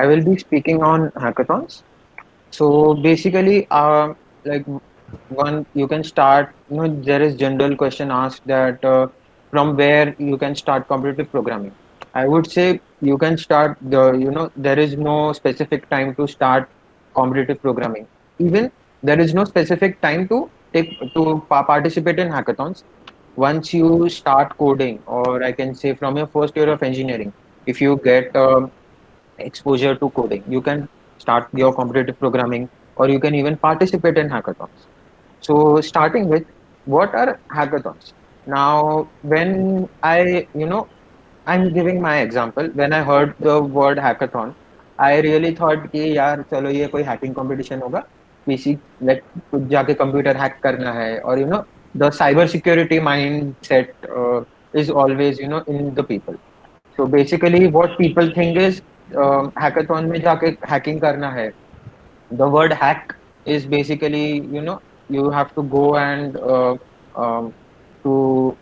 I will be speaking on hackathons. So basically, like one you can start. There is general question asked that from where you can start competitive programming. I would say you can start there is no specific time to start competitive programming. Even there is no specific time to participate in hackathons. Once you start coding, or I can say from your first year of engineering, if you get exposure to coding, you can start your competitive programming, or you can even participate in hackathons. So starting with, what are hackathons? Now, when I'm giving my example. When I heard the word hackathon, I really thought कि यार चलो ये कोई hacking competition होगा, PC like कुछ जाके computer hack करना है, और the cyber security mindset is always in the people. So basically, what people think is hackathon में जाके hacking करना है. The word hack is basically, you have to go and to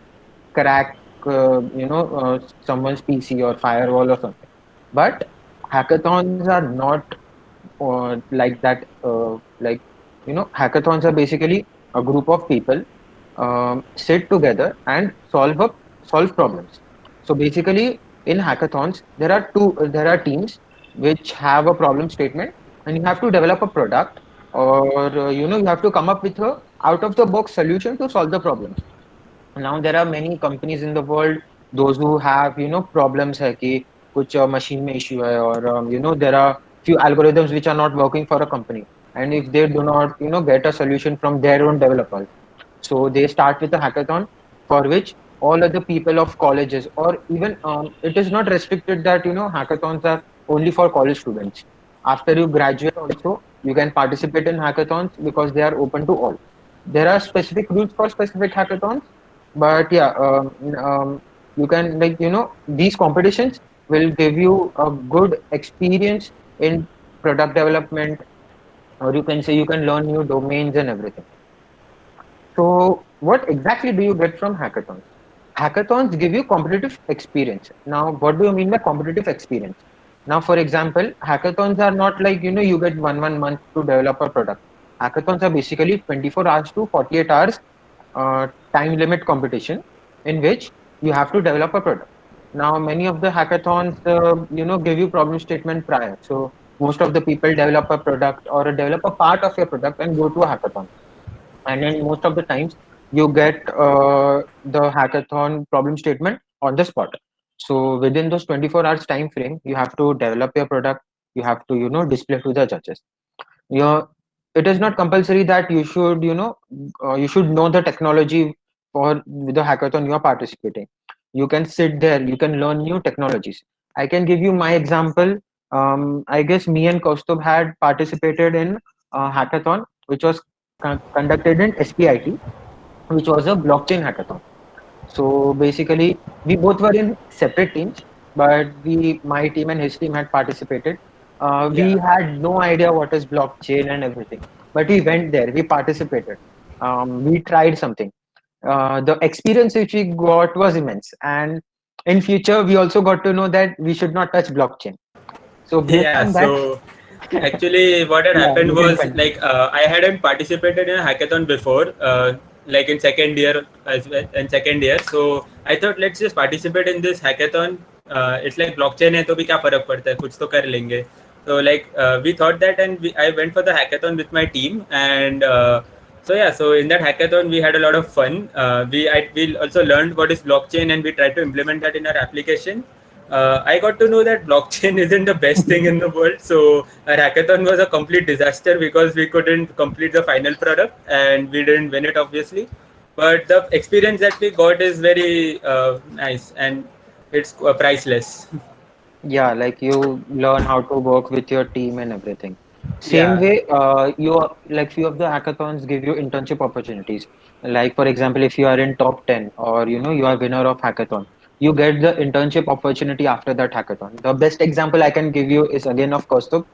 crack, someone's PC or firewall or something. But hackathons are not like that. Hackathons are basically a group of people sit together and solve problems. So basically, in hackathons, there are teams which have a problem statement, and you have to develop a product, or you have to come up with a out of the box solution to solve the problems. Now there are many companies in the world, those who have problems है कि कुछ machine में issue है, or there are few algorithms which are not working for a company, and if they do not get a solution from their own developers, so they start with a hackathon, for which all other people of colleges, or even it is not restricted that hackathons are only for college students. After you graduate also, you can participate in hackathons because they are open to all. There are specific rules for specific hackathons, but yeah, you can, these competitions will give you a good experience in product development, or you can say you can learn new domains and everything. So, what exactly do you get from hackathons? Hackathons give you competitive experience. Now, what do you mean by competitive experience? Now, for example, hackathons are not like, you get one month to develop a product. Hackathons are basically 24 hours to 48 hours time limit competition, in which you have to develop a product. Now, many of the hackathons, give you problem statement prior. So, most of the people develop a product or develop a part of your product and go to a hackathon, and then most of the times you get the hackathon problem statement on the spot. So within those 24 hours time frame, you have to develop your product, you have to display to the judges. Your It is not compulsory that you should know the technology for the hackathon you are participating. You can sit there, you can learn new technologies. I can give you my example. I guess me and Kaustubh had participated in a hackathon which was conducted in SPIT, which was a blockchain hackathon. So basically, we both were in separate teams, but my team and his team had participated. We Yeah. had no idea what is blockchain and everything, but we went there, we participated, we tried something. The experience which we got was immense, and in future we also got to know that we should not touch blockchain. So based Yeah, on that, so actually, what had yeah, happened you can was continue. I hadn't participated in a hackathon before, like in second year as well, in second year. So I thought let's just participate in this hackathon. It's like blockchain है तो भी क्या फर्क पड़ता है कुछ तो कर लेंगे. So like we thought that, and I went for the hackathon with my team, and so yeah, so in that hackathon we had a lot of fun. We also learned what is blockchain, and we tried to implement that in our application. I got to know that blockchain isn't the best thing in the world. So our hackathon was a complete disaster because we couldn't complete the final product and we didn't win it, obviously. But the experience that we got is very nice, and it's priceless. Yeah, like you learn how to work with your team and everything. Same Yeah. way, like few of the hackathons give you internship opportunities. Like for example, if you are in top 10, or you are winner of hackathon, you get the internship opportunity after that hackathon. The best example I can give you is again of Kaustubh.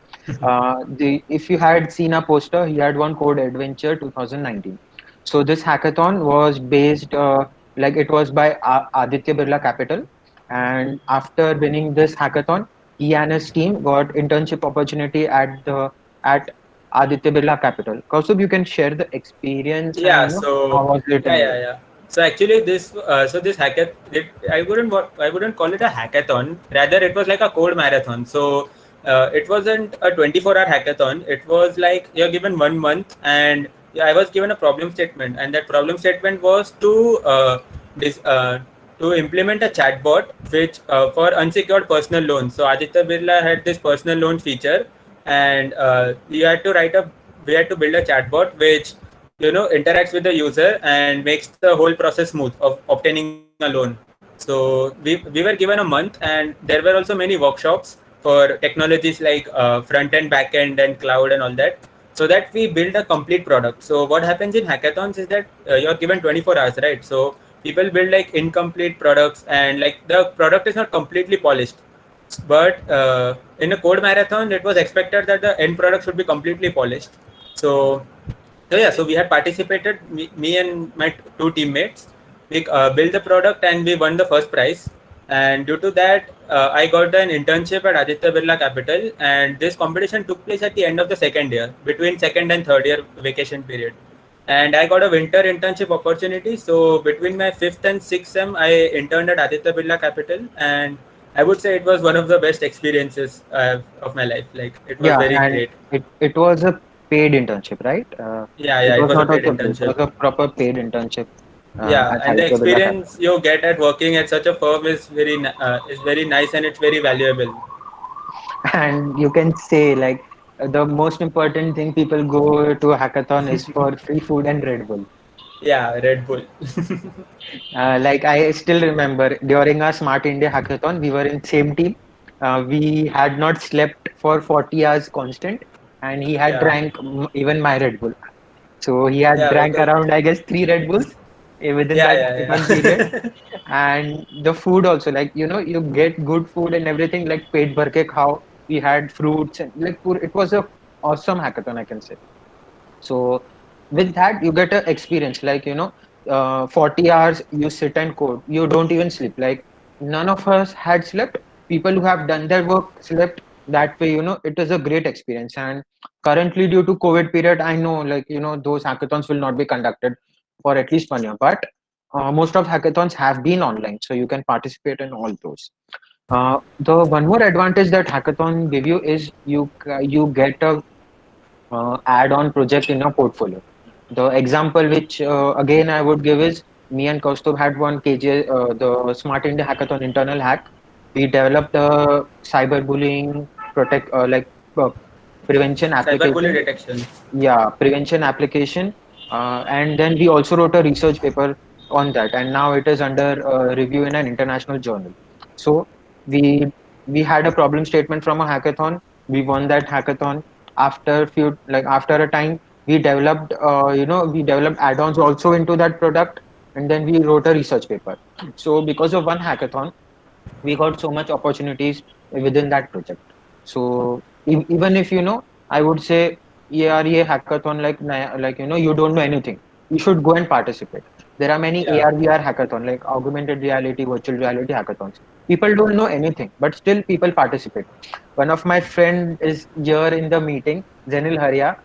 The If you had seen a poster, he had one Code Adventure 2019. So this hackathon was based, like it was by Aditya Birla Capital, and after winning this hackathon, he and his team got internship opportunity at Aditya Birla Capital. Kaustubh, you can share the experience and Yeah, how so was it yeah, in yeah, there? yeah. So actually, this hackathon, I wouldn't call it a hackathon. Rather, it was like a code marathon. So it wasn't a 24-hour hackathon. It was like you're given 1 month, and yeah, I was given a problem statement, and that problem statement was this, to implement a chatbot which for unsecured personal loans. So Aditya Birla had this personal loan feature, and you had to write a we had to build a chatbot which interacts with the user and makes the whole process smooth of obtaining a loan. So we were given a month, and there were also many workshops for technologies like front end, back end, and cloud and all that, so that we build a complete product. So what happens in hackathons is that you're given 24 hours, right? So people build like incomplete products, and like the product is not completely polished, but in a code marathon it was expected that the end product should be completely polished. So so yeah, so we had participated, me and my two teammates. We built the product and we won the first prize. And due to that, I got an internship at Aditya Birla Capital. And this competition took place at the end of the second year, between second and third year vacation period. And I got a winter internship opportunity. So between my fifth and sixth sem, I interned at Aditya Birla Capital, and I would say it was one of the best experiences of my life. Like it was Yeah, very and great. it was a paid internship, right? Yeah, It yeah, it was was a not paid also free. It internship. was a proper paid internship Yeah, at and the Aditya Birla Capital. experience you get at working at such a firm is is very nice, and it's very valuable. And you can say like the most important thing people go to a hackathon is for free food and Red Bull. Yeah, Red Bull. Like I still remember during our Smart India hackathon, we were in same team. We had not slept for 40 hours constant, and he had Yeah, drank even my Red Bull. So he had yeah, drank because around, I guess, three Red Bulls within yeah, that yeah, hackathon period. yeah. And the food also, like you get good food and everything, like paid bhar ke khao. We had fruits and like it was a awesome hackathon, I can say. So with that, you get a experience like 40 hours you sit and code. You don't even sleep. Like none of us had slept. People who have done their work slept. That way, it is a great experience. And currently, due to COVID period, I know like those hackathons will not be conducted for at least 1 year. But most of hackathons have been online, so you can participate in all those. The one more advantage that hackathon give you is you get a add-on project in your portfolio. The example which again I would give is me and Kaustubh had one KJ, the Smart India Hackathon internal hack. We developed a cyberbullying protect uh, prevention Cyberbully application. detection. Yeah, prevention application, and then we also wrote a research paper on that, and now it is under review in an international journal. So we we had a problem statement from a hackathon. We won that hackathon. After a time, we developed add-ons also into that product, and then we wrote a research paper. So because of one hackathon, we got so much opportunities within that project. So even if I would say ARA hackathon you don't know anything, you should go and participate. There are many Yeah, AR/VR hackathon like augmented reality, virtual reality hackathons. People don't know anything, but still people participate. One of my friend is here in the meeting, Zenil Haria.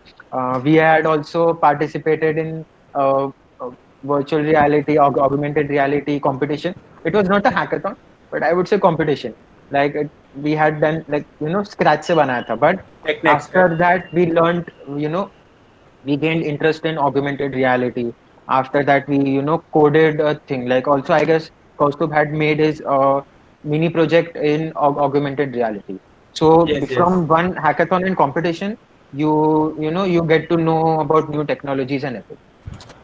We had also participated in uh, uh, virtual reality, augmented reality competition. It was not a hackathon, but I would say competition. Like we had done like scratch se banaya tha. But techniques, right? after that we learned, we gained interest in augmented reality. After that we coded a thing. Like also I guess Kaustubh had made his mini project in augmented reality. So Yes, yes. from one hackathon and competition, you get to know about new technologies and everything.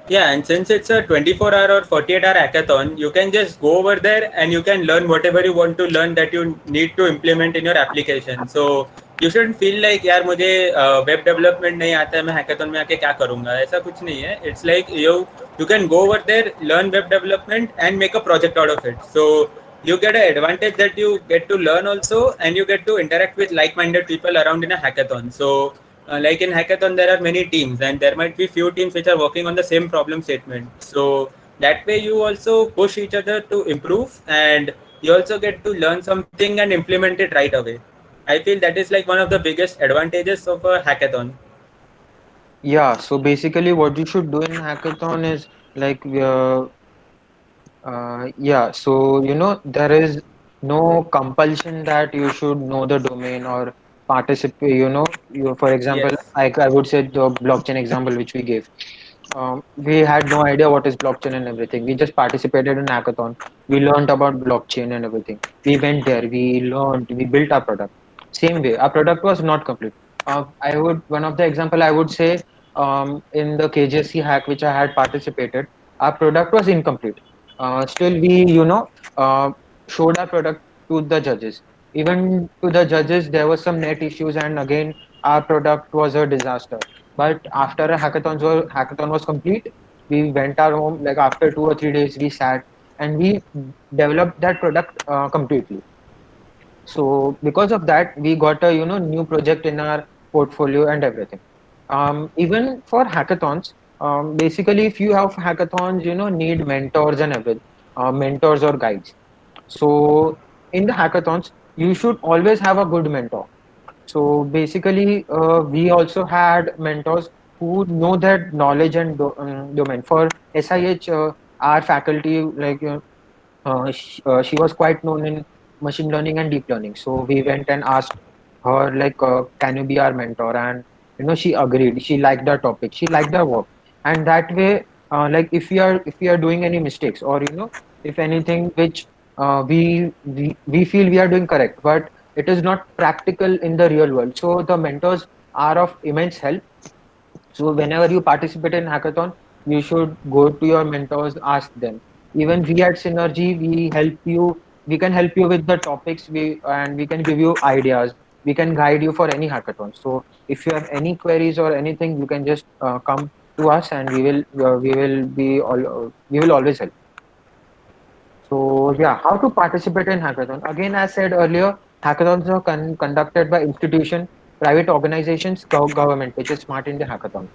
Yeah, and since it's a 24-hour or 48-hour hackathon, you can just go over there and you can learn whatever you want to learn that you need to implement in your application. So you shouldn't feel like यार मुझे web development नहीं आता है, मैं hackathon में आके क्या करूँगा, ऐसा कुछ नहीं है. It's like you can go over there, learn web development and make a project out of it. So you get an advantage that you get to learn also, and you get to interact with like-minded people around in a hackathon. So like in hackathon there are many teams, and there might be few teams which are working on the same problem statement. So that way you also push each other to improve, and you also get to learn something and implement it right away. I feel that is like one of the biggest advantages of a hackathon. Yeah, so basically what you should do in hackathon is like yeah, so there is no compulsion that you should know the domain or participate. For example, Yes. I would say the blockchain example which we gave. We had no idea what is blockchain and everything. We just participated in hackathon. We learned about blockchain and everything. We went there. We learned. We built our product. Same way, our product was not complete. I would one of the example I would say in the KJC hack which I had participated, our product was incomplete. Still, we showed our product to the judges. Even to the judges, there was some net issues, and again, our product was a disaster. But after a hackathon was complete, we went our home. Like after 2 or 3 days, we sat and we developed that product completely. So because of that, we got a new project in our portfolio and everything. Even for hackathons, basically, if you have hackathons, need mentors and everything, mentors or guides. So in the hackathons, you should always have a good mentor. So basically, we also had mentors who know that knowledge and domain. For SIH, our faculty, like she was quite known in machine learning and deep learning. So we went and asked her, like, can you be our mentor? And she agreed. She liked our topic. She liked our work. And that way, like, if we are doing any mistakes, or if anything which we feel we are doing correct, but it is not practical in the real world. So the mentors are of immense help. So whenever you participate in hackathon, you should go to your mentors, ask them. Even we at Synergy, we help you. We can help you with the topics. We can give you ideas. We can guide you for any hackathon. So if you have any queries or anything, you can just come to us, and we will always help. So yeah, how to participate in hackathon? Again, as said earlier, hackathons are conducted by institution, private organizations, government, which is Smart India Hackathon.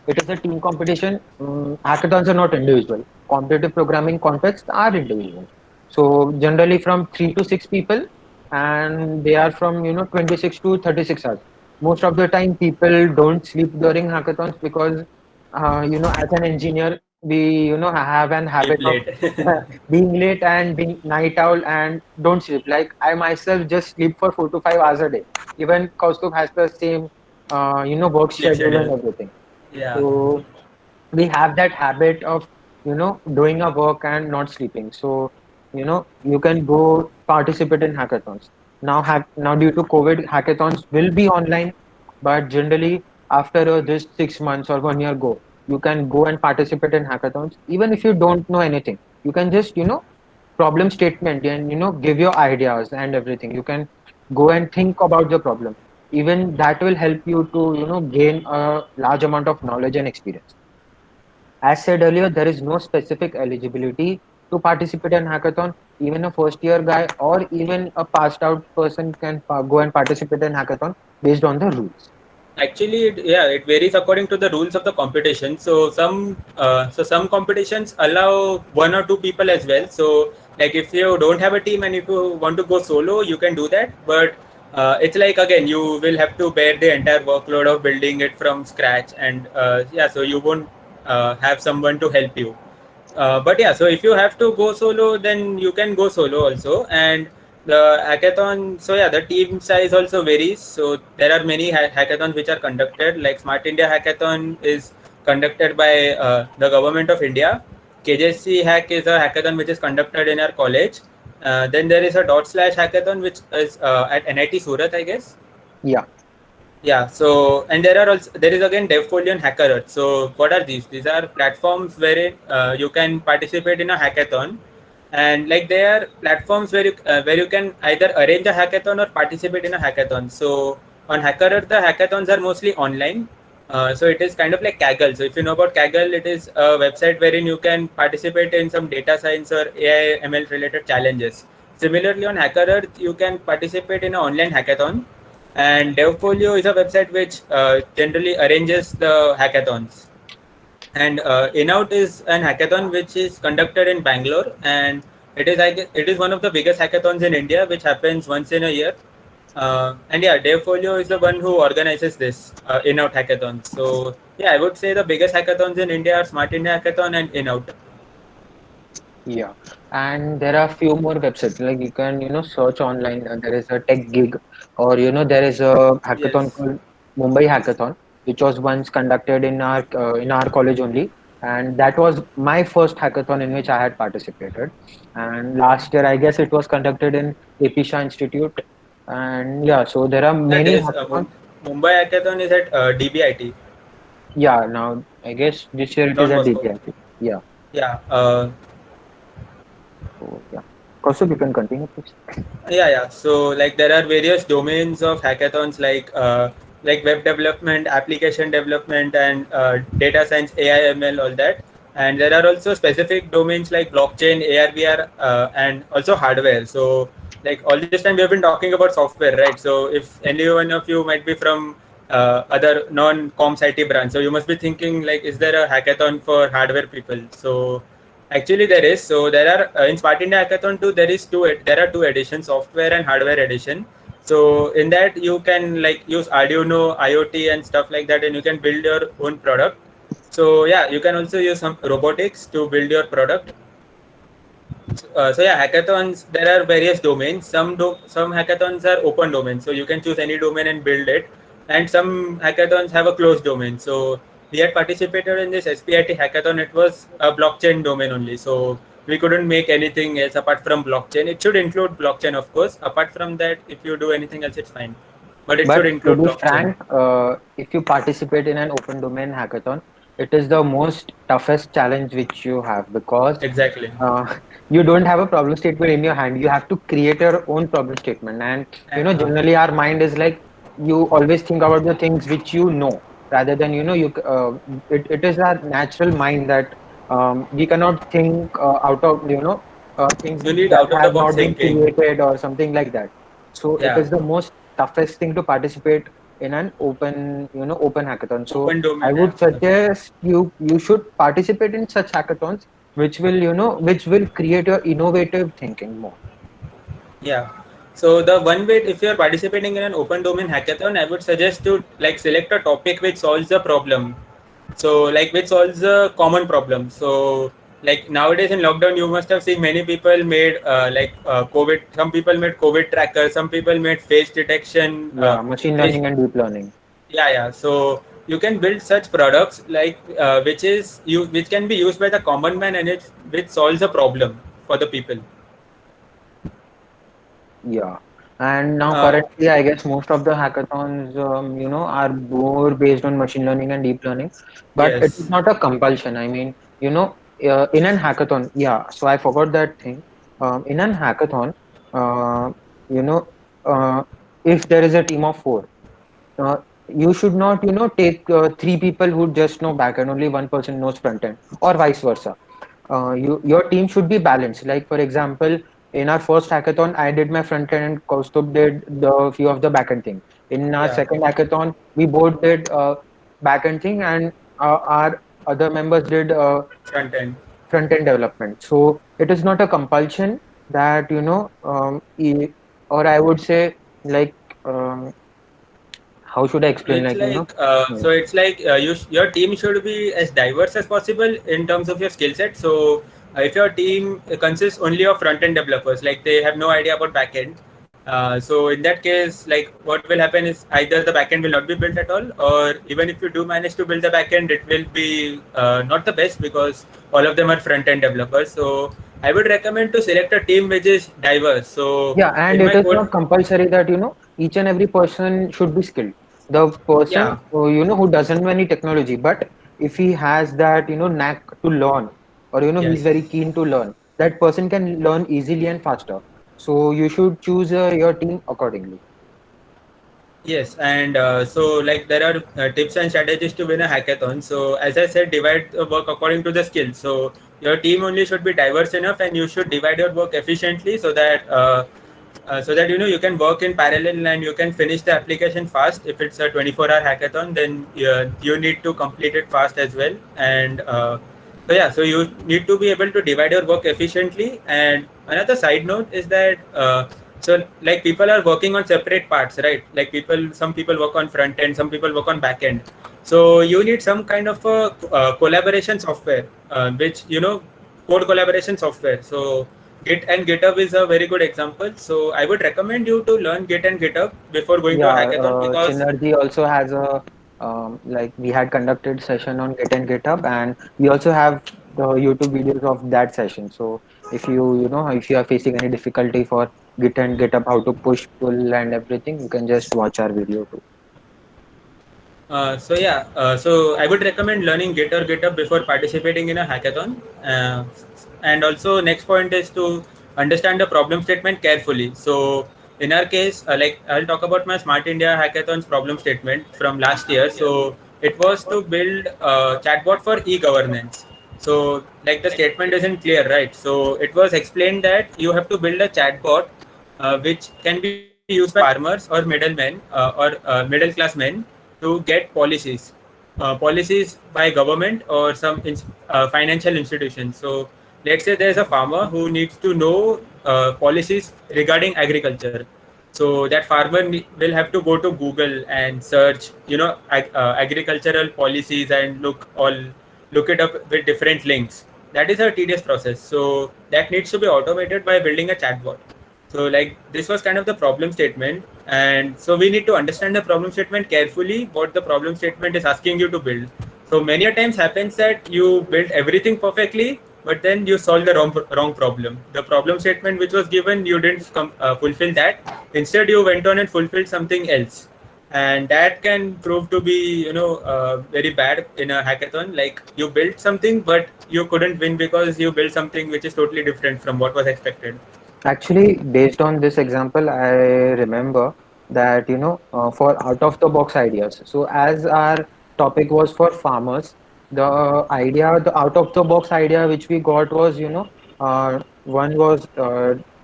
It is a team competition. Hackathons are not individual. Competitive programming contests are individual. So generally from 3 to 6 people, and they are from 26 to 36 hours. Most of the time, people don't sleep during hackathons because as an engineer, we have an Sleep habit of late. being late and being night owl and don't sleep. Like I myself just sleep for 4 to 5 hours a day. Even Kaustubh has the same work Sleep schedule and schedule. everything. Yeah. So we have that habit of doing our work and not sleeping. So you can go participate in hackathons. Now due to COVID, hackathons will be online, but generally after this 6 months or 1 year go, you can go and participate in hackathons. Even if you don't know anything, you can just problem statement and give your ideas and everything. You can go and think about the problem. Even that will help you to gain a large amount of knowledge and experience. As said earlier, there is no specific eligibility to participate in hackathon. Even a first year guy or even a passed out person can go and participate in hackathon based on the rules. Actually, it varies according to the rules of the competition. So some competitions allow one or two people as well. So like if you don't have a team and if you want to go solo, you can do that. But it's like again, you will have to bear the entire workload of building it from scratch, and so you won't have someone to help you. But yeah, so if you have to go solo, then you can go solo also. And the hackathon, so yeah, the team size also varies. So there are many hackathons which are conducted. Like Smart India Hackathon is conducted by the government of India. KJC Hack is a hackathon which is conducted in our college. Then there is a dot slash hackathon which is at NIT Surat, I guess. Yeah. Yeah, so and there is again DevFolio and HackerEarth. So what are these? These are platforms where you can participate in a hackathon, and like they are platforms where you can either arrange a hackathon or participate in a hackathon. So on HackerEarth, the hackathons are mostly online. So it is kind of like Kaggle. So if you know about Kaggle, it is a website wherein you can participate in some data science or AI ML related challenges. Similarly, on HackerEarth, you can participate in an online hackathon, and DevFolio is a website which generally arranges the hackathons. And Inout is an hackathon which is conducted in Bangalore, and it is I guess, it is one of the biggest hackathons in India, which happens once in a year. And yeah, Dave Folio is the one who organizes this in-out hackathon. So yeah, I would say the biggest hackathons in India are Smart India Hackathon and in-out. Yeah, and there are few more websites like you can search online. There is a Tech Gig, or there is a hackathon Yes. called Mumbai Hackathon, which was once conducted in our college only, and that was my first hackathon in which I had participated. And last year, I guess it was conducted in AP Shah Institute, and yeah, so there are Yeah, many there's hackathons. Mumbai Hackathon is at DBIT, Yeah, now I guess this year it is Don at Bosco. DPIT. Yeah, Yeah, so yeah. Also, you can continue, please. yeah. So like there are various domains of hackathons like web development, application development, and data science, AI, ML, all that. And there are also specific domains like blockchain, AR, VR, and also hardware. So like all this time we have been talking about software, right? So if any one of you might be from other non-comms IT branch, so you must be thinking like, is there a hackathon for hardware people? So actually, there is. So there are in Smart India Hackathon too. There are two editions, software and hardware edition. So in that you can like use Arduino, IoT, and stuff like that, and you can build your own product. So yeah, you can also use some robotics to build your product. So yeah, hackathons. There are various domains. Some hackathons are open domains, so you can choose any domain and build it. And some hackathons have a closed domain. So we had participated in this SPIT hackathon. It was a blockchain domain only, so we couldn't make anything else apart from blockchain. It should include blockchain, of course. Apart from that, if you do anything else, it's fine. But it should But to include be blockchain. frank, if you participate in an open domain hackathon, it is the most toughest challenge which you have because Exactly. uh, you don't have a problem statement in your hand. You have to create your own problem statement. And generally our mind is like you always think about the things which you know rather than it is our natural mind that we cannot think out of things You need that out of the have box not been thinking. created or something like that. So it Yeah, is the most toughest thing to participate in an open hackathon. So open I domain. would Yeah. suggest you should participate in such hackathons which will create your innovative thinking more. Yeah. So the one way, if you're participating in an open domain hackathon, I would suggest to like select a topic which solves a problem. So like which solves a common problem. So like nowadays in lockdown, you must have seen many people made COVID. Some people made COVID tracker. Some people made face detection. Yeah, machine Face. learning and deep learning. Yeah. So you can build such products like which can be used by the common man, and it which solves a problem for the people. Yeah. And now Uh, currently, I guess most of the hackathons, are more based on machine learning and deep learning, but it is yes. not a compulsion. I mean, in an hackathon, yeah. So I forgot that thing. In an hackathon, uh, you know, uh, if there is a team of four, uh, you should not, take three people who just know backend, only one person knows front end, or vice versa. Your team should be balanced. Like for example, in our first hackathon, I did my front end and Kaustubh did the few of the backend thing. In our Yeah. second hackathon, we both did backend thing, and our other members did Front end. front end development. So it is not a compulsion that or I would say like how should I So explain? it's Like like hmm, your team should be as diverse as possible in terms of your skill set. So if your team consists only of front end developers, like they have no idea about back end, so in that case, like what will happen is either the backend will not be built at all, or even if you do manage to build the backend, it will be not the best because all of them are front end developers. So I would recommend to select a team which is diverse. So yeah, and in it my is code, not compulsory that each and every person should be skilled. The yeah, person who doesn't know any technology, but if he has that knack to learn, or he's yes. very keen to learn, that person can learn easily and faster. So you should choose your team accordingly. Yes, and so like there are tips and strategies to win a hackathon. So as I said, divide the work according to the skills. So your team only should be diverse enough, and you should divide your work efficiently so that you can work in parallel and you can finish the application fast. If it's a 24-hour hackathon, then you need to complete it fast as well. And so you need to be able to divide your work efficiently. And another side note is that So like people are working on separate parts, right? Like some people work on front end, some people work on back end. So you need some kind of a collaboration software, which code collaboration software. So Git and GitHub is a very good example. So I would recommend you to learn Git and GitHub before going to a Yeah, hackathon, because Synergy also has a like we had conducted session on Git and GitHub, and we also have the YouTube videos of that session. So if if you are facing any difficulty for Git and GitHub, how to push, pull, and everything, you can just watch our video too. So I would recommend learning Git or GitHub before participating in a hackathon. And also, next point is to understand the problem statement carefully. So in our case, like I'll talk about my Smart India Hackathon's problem statement from last year. So it was to build a chatbot for e-governance. So like the statement isn't clear, right? So it was explained that you have to build a chatbot which can be used by farmers or middlemen or middle class men to get policies by government or some financial institutions. So let's say there's a farmer who needs to know policies regarding agriculture. So that farmer will have to go to Google and search, agricultural policies and look it up with different links. That is a tedious process. So that needs to be automated by building a chatbot. So like this was kind of the problem statement, and so we need to understand the problem statement carefully, what the problem statement is asking you to build. So many a times happens that you build everything perfectly, but then you solve the wrong problem. The problem statement which was given, you didn't fulfill that. Instead, you went on and fulfilled something else, and that can prove to be very bad in a hackathon. Like you built something, but you couldn't win because you built something which is totally different from what was expected. Actually, based on this example, I remember that, for out of the box ideas. So, as our topic was for farmers, the out of the box idea which we got was, one was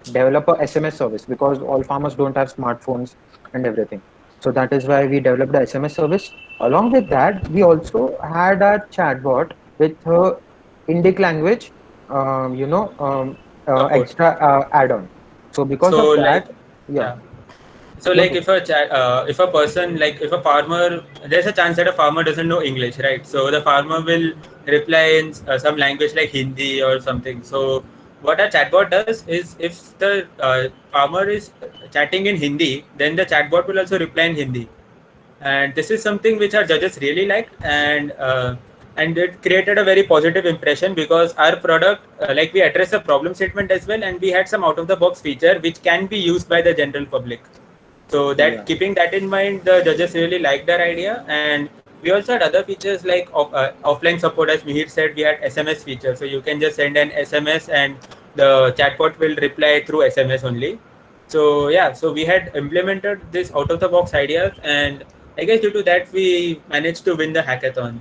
develop a SMS service because all farmers don't have smartphones and everything. So, that is why we developed the SMS service. Along with that, we also had a chatbot with Indic language, Support. extra add-on. So because So of like, that, yeah, yeah. So go like ahead. if a person, like if a farmer, there's a chance that a farmer doesn't know English, right? So the farmer will reply in some language like Hindi or something. So what a chatbot does is, if the farmer is chatting in Hindi, then the chatbot will also reply in Hindi. And this is something which our judges really liked, and it created a very positive impression, because our product, like we addressed the problem statement as well, and we had some out of the box feature which can be used by the general public. So that, Yeah, keeping that in mind, the judges really liked our idea. And we also had other features like offline support. As Mihir said, we had SMS feature, so you can just send an SMS and the chatbot will reply through SMS only. So yeah, so we had implemented this out of the box ideas, and I guess due to that we managed to win the hackathon.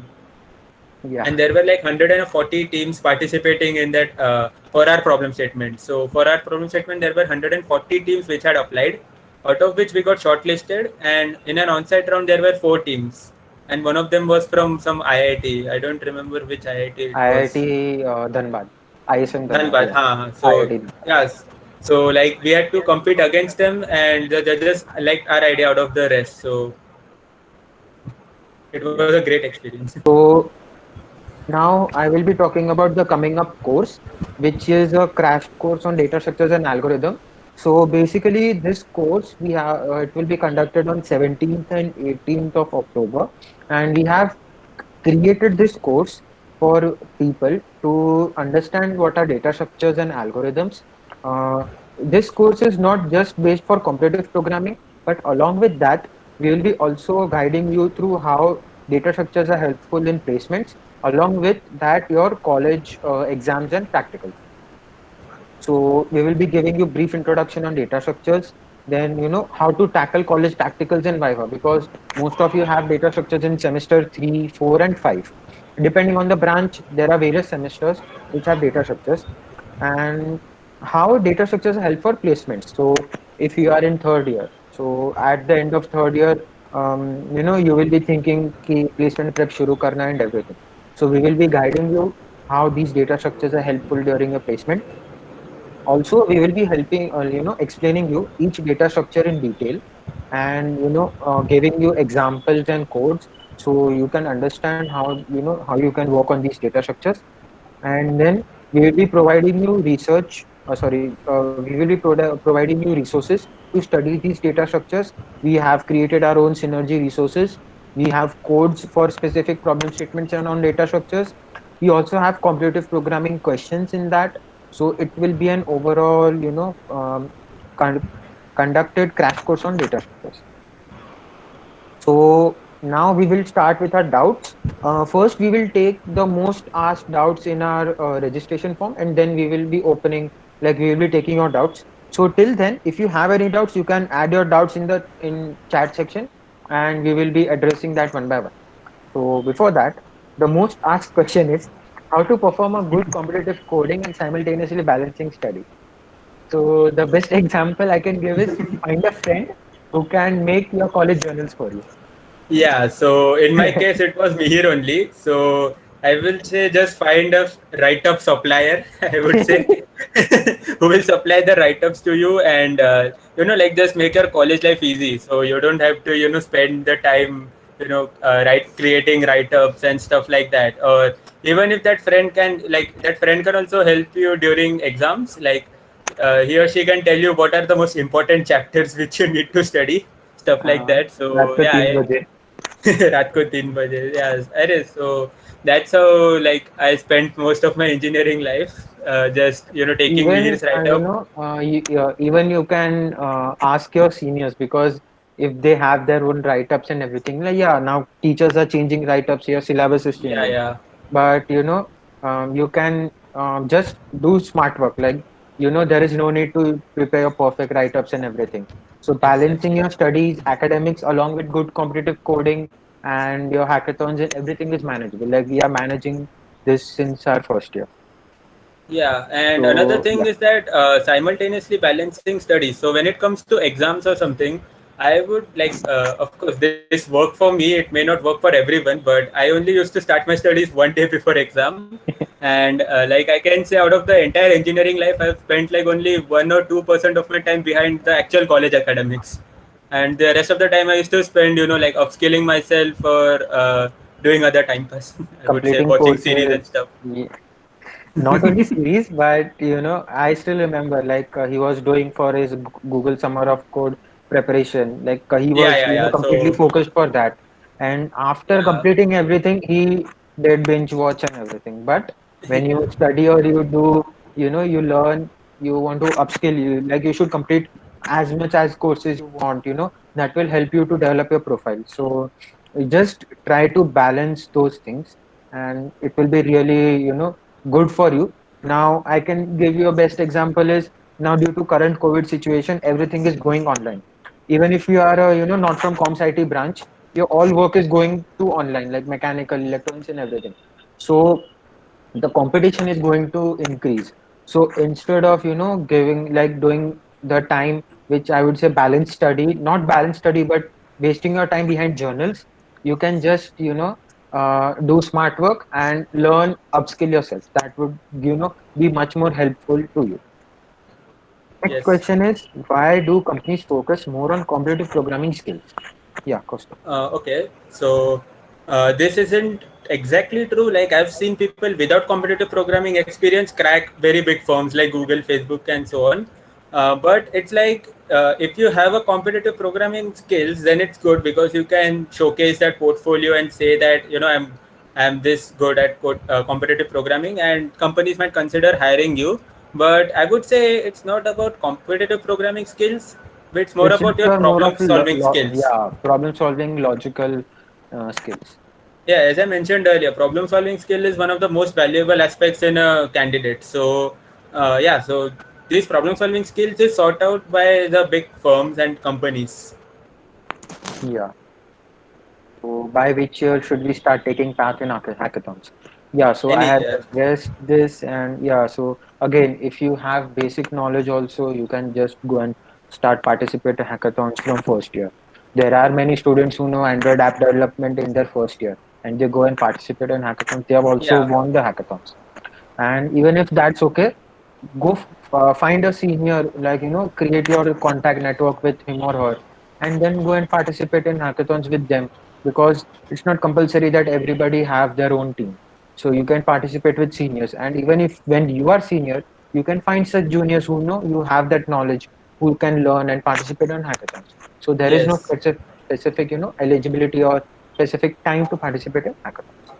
yeah. And there were like 140 teams participating in that for our problem statement. So for our problem statement, there were 140 teams which had applied, out of which we got shortlisted. And in an on-site round, there were 4 teams, and one of them was from some IIT. I don't remember which IIT it was. IIT Dhanbad, ISM Dhanbad, Dhanbad. yeah, Haan. So IIT. yes, so like we had to compete against them, and the judges liked our idea out of the rest. So it was Yeah. a great experience. So now I will be talking about the coming up course, which is a crash course on data structures and algorithm. So basically, this course we have it will be conducted on 17th and 18th of October, and we have created this course for people to understand what are data structures and algorithms. This course is not just based for competitive programming, but along with that, we will be also guiding you through how data structures are helpful in placements, along with that, your college exams and practicals. So we will be giving you brief introduction on data structures, then how to tackle college practicals in Viva, because most of you have data structures in semester 3, 4, and 5. Depending on the branch, there are various semesters which have data structures, and how data structures help for placements. So if you are in third year, so at the end of third year, you will be thinking ki placement prep shuru karna and everything. So we will be guiding you how these data structures are helpful during your placement. Also, we will be helping, explaining you each data structure in detail, and giving you examples and codes, so you can understand how you can work on these data structures. And then we will be providing you we will be providing you resources to study these data structures. We have created our own synergy resources. We have codes for specific problem statements and on data structures. We also have competitive programming questions in that. So it will be an overall, con- conducted crash course on data structures. So now we will start with our doubts. First, we will take the most asked doubts in our registration form, and then we will be opening, like we will be taking your doubts. So till then, if you have any doubts, you can add your doubts in the in chat section, and we will be addressing that one by one. So before that, the most asked question is how to perform a good competitive coding and simultaneously balancing study. So the best example I can give is find a friend who can make your college journals for you. Yeah, so in my case, it was Mihir only. So I will say just find a write-up supplier, I would say, who will supply the write-ups to you, and like just make your college life easy. So you don't have to, spend the time, creating write-ups and stuff like that. Or even if that friend can also help you during exams. Like he or she can tell you what are the most important chapters which you need to study, stuff like हाँ, that. रात So को yeah, 3 बजे. रात को 3 बजे, yes, अरे, so that's how like I spent most of my engineering life, just taking Even Mihir's write up. even you can ask your seniors, because if they have their own write-ups and everything, like yeah, now teachers are changing write-ups, your syllabus is Yeah, changing, yeah, but you can just do smart work. Like there is no need to prepare your perfect write-ups and everything. So balancing exactly. your studies, academics, along with good competitive coding and your hackathons and everything is manageable. Like we are managing this since our first year. Yeah, and another So thing yeah. is that simultaneously balancing studies. So when it comes to exams or something, I would like, of course, this work for me. It may not work for everyone, but I only used to start my studies one day before exam, and like I can say, out of the entire engineering life, I've spent like only 1 or 2% of my time behind the actual college academics, and the rest of the time I used to spend, like upskilling myself or doing other time pass. I would say Completing watching series courses. and stuff. Yeah. Not only series, but I still remember like he was doing for his Google Summer of Code preparation. Like he Yeah, was yeah, yeah. completely So focused for that, and after yeah, completing everything, he did binge watch and everything. But when you study or you do, you learn, you want to upskill, you should complete as much as courses you want. That will help you to develop your profile. So just try to balance those things, and it will be really good for you. Now I can give you a best example is, now due to current COVID situation, everything is going online. Even if you are not from comms IT branch, your all work is going to online, like mechanical, electronics and everything. So the competition is going to increase. So instead of giving, like doing the time which I would say balanced study, not balanced study, but wasting your time behind journals, you can just do smart work and learn, upskill yourself. That would be much more helpful to you. Next yes. question is, why do companies focus more on competitive programming skills? Yeah, Costa. Okay, so this isn't exactly true. Like I've seen people without competitive programming experience crack very big firms like Google, Facebook, and so on. But it's like if you have a competitive programming skills, then it's good because you can showcase that portfolio and say that I'm this good at competitive programming, and companies might consider hiring you. But I would say it's not about competitive programming skills. It's more It's just about your more problem of solving skills. yeah, problem solving, logical skills. Yeah, as I mentioned earlier, problem solving skill is one of the most valuable aspects in a candidate. So, yeah, so these problem solving skills is sought out by the big firms and companies. Yeah. So by which year should we start taking part in hackathons? Yeah, so I Any have year. addressed this, and yeah, so again, if you have basic knowledge also, you can just go and start participating hackathons from first year. There are many students who know Android app development in their first year, and they go and participate in hackathons. They have also Yeah, won the hackathons. And even if that's okay, go find a senior, like create your contact network with him or her, and then go and participate in hackathons with them, because it's not compulsory that everybody have their own team. So you can participate with seniors, and even if when you are senior, you can find such juniors who know you have that knowledge, who can learn and participate on hackathons. So there is no Yes. specific eligibility or specific time to participate in hackathons.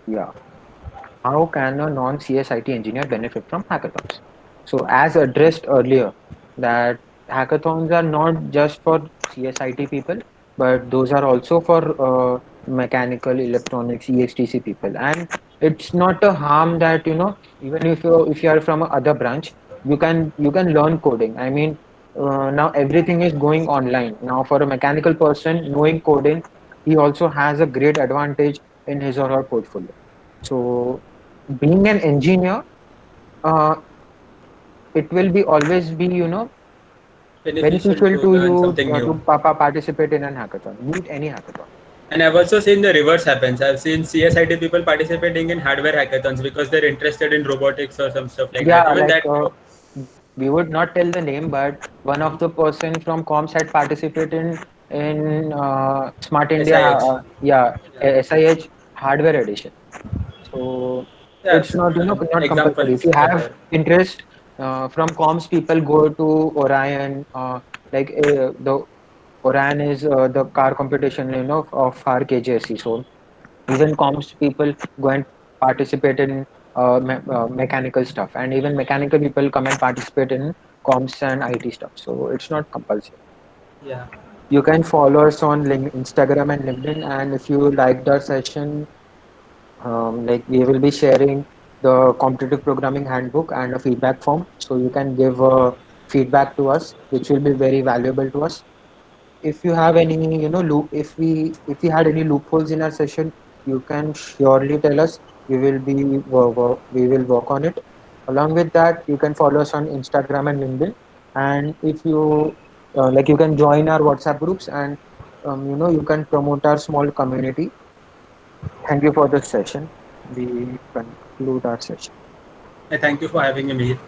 Yeah. How can a non-CSIT engineer benefit from hackathons? So, as addressed earlier, that hackathons are not just for CSIT people, but those are also for mechanical, electronics, EXTC people. And it's not a harm that even if you are from a other branch, you can learn coding. I mean, now everything is going online. Now, for a mechanical person, knowing coding, he also has a great advantage in his or her portfolio. So being an engineer, uh, it will be always be Beneficial beneficial to to learn you something new. to participate in an hackathon, be it any hackathon. And I've also seen the reverse happens. I've seen CSIT people participating in hardware hackathons because they're interested in robotics or some stuff like that. Yeah, Even like that works. we would not tell the name, but one of the person from comms had participated in Smart India, SIH. yeah, Yeah. SIH hardware edition. So Yeah. it's not not compulsory. If Examples you are have there. interest from comms, people go to Orion. The Orion is the car competition, of our KJSC. So even comms people go and participate in mechanical stuff, and even mechanical people come and participate in comms and IT stuff. So it's not compulsory. Yeah. You can follow us on Instagram and LinkedIn, and if you liked our session, like we will be sharing the competitive programming handbook and a feedback form, so you can give feedback to us, which will be very valuable to us. If you have any if we had any loopholes in our session, you can surely tell us. We will work on it. Along with that, you can follow us on Instagram and LinkedIn, and if you like, you can join our WhatsApp groups, and you can promote our small community. Thank you for this session. We conclude our session. I thank you for having me here.